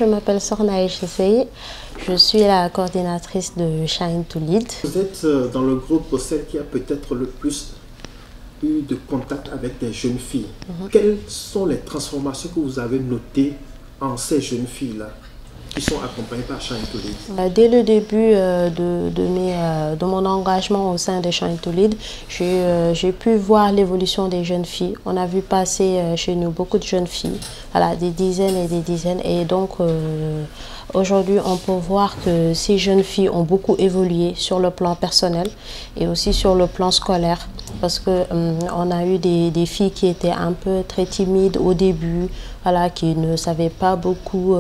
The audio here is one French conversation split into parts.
je m'appelle Sornaï Chessei. Je suis la coordinatrice de Shine to Lead. Vous êtes dans le groupe celle qui a peut-être le plus eu de contact avec des jeunes filles. Quelles sont les transformations que vous avez notées en ces jeunes filles-là qui sont accompagnées par Shine to Lead? Dès le début de mon engagement au sein de Shine to Lead, j'ai pu voir l'évolution des jeunes filles. On a vu passer chez nous beaucoup de jeunes filles, voilà, des dizaines et des dizaines. Et donc, aujourd'hui, on peut voir que ces jeunes filles ont beaucoup évolué sur le plan personnel et aussi sur le plan scolaire. Parce qu'on a eu des filles qui étaient un peu très timides au début, voilà, qui ne savaient pas beaucoup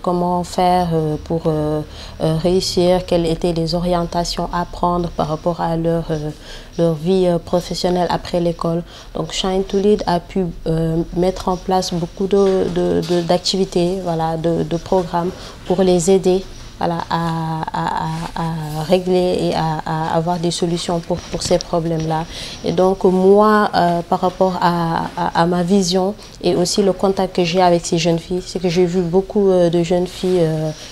comment faire pour réussir, quelles étaient les orientations à prendre par rapport à leur vie professionnelle après l'école. Donc Shine to Lead a pu mettre en place beaucoup d'activités, voilà, de programmes pour les aider, voilà, à régler et à avoir des solutions pour ces problèmes-là. Et donc moi, par rapport à ma vision et aussi le contact que j'ai avec ces jeunes filles, c'est que j'ai vu beaucoup de jeunes filles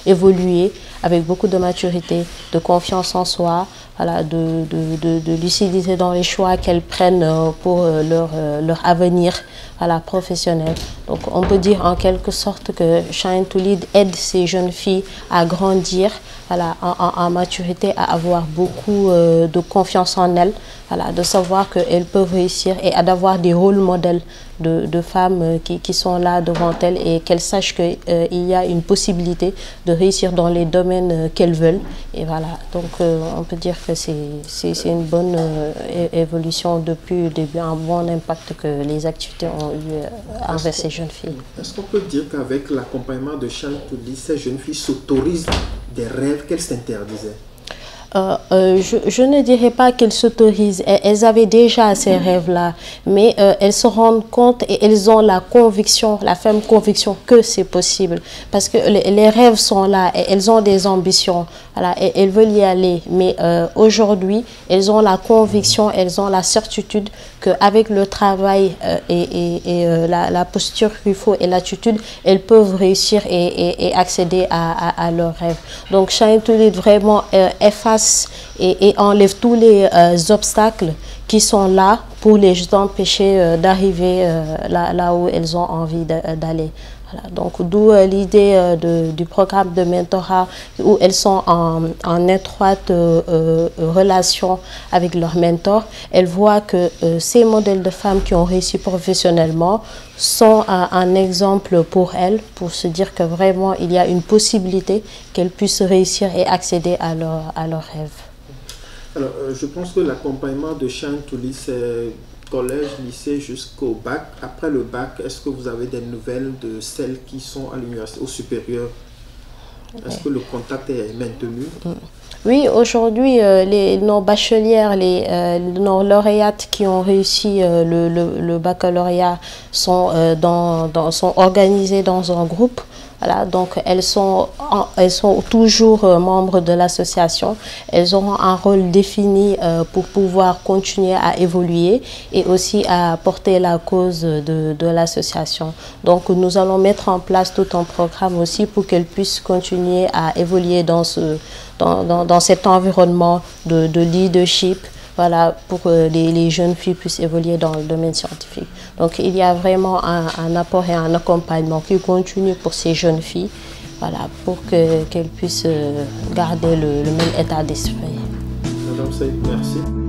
évoluer avec beaucoup de maturité, de confiance en soi, voilà, de lucidité dans les choix qu'elles prennent pour leur avenir, voilà, professionnel. Donc on peut dire en quelque sorte que Shine to Lead aide ces jeunes filles à grandir, voilà, en maturité, à avoir beaucoup de confiance en elles, voilà, de savoir qu'elles peuvent réussir et d'avoir des rôles modèles de femmes qui sont là devant elles et qu'elles sachent qu'il y a une possibilité de réussir dans les domaines qu'elles veulent. Et voilà, donc on peut dire que c'est une bonne évolution depuis le début, un bon impact que les activités ont eu envers ces jeunes filles. Est-ce qu'on peut dire qu'avec l'accompagnement de Shine to Lead, ces jeunes filles s'autorisent des rêves qu'elles s'interdisaient? Je ne dirais pas qu'elles s'autorisent. Elles avaient déjà ces rêves-là, mais elles se rendent compte et elles ont la conviction, la ferme conviction que c'est possible. Parce que les rêves sont là et elles ont des ambitions, voilà, et elles veulent y aller. Mais aujourd'hui, elles ont la conviction, elles ont la certitude qu'avec le travail et la posture qu'il faut et l'attitude, elles peuvent réussir et accéder à leurs rêves. Donc, Shine to Lead vraiment efface et enlève tous les obstacles qui sont là pour les empêcher d'arriver là où elles ont envie d'aller. Voilà, donc d'où l'idée du programme de mentorat où elles sont en étroite relation avec leur mentor. Elles voient que ces modèles de femmes qui ont réussi professionnellement sont un exemple pour elles, pour se dire que vraiment il y a une possibilité qu'elles puissent réussir et accéder à leurs rêves. Alors, je pense que l'accompagnement de Shine to Lead, c'est collège, lycée jusqu'au bac. Après le bac, est-ce que vous avez des nouvelles de celles qui sont à l'université, au supérieur? Est-ce que le contact est maintenu? Oui, aujourd'hui, nos bachelières, nos lauréates qui ont réussi le baccalauréat sont organisées dans un groupe. Voilà, donc elles sont toujours membres de l'association. Elles auront un rôle défini pour pouvoir continuer à évoluer et aussi à porter la cause de l'association. Donc nous allons mettre en place tout un programme aussi pour qu'elles puissent continuer à évoluer dans cet environnement de leadership. Voilà, pour que les jeunes filles puissent évoluer dans le domaine scientifique. Donc il y a vraiment un apport et un accompagnement qui continue pour ces jeunes filles, voilà, pour qu'elles puissent garder le même état d'esprit. Madame Saïd, merci.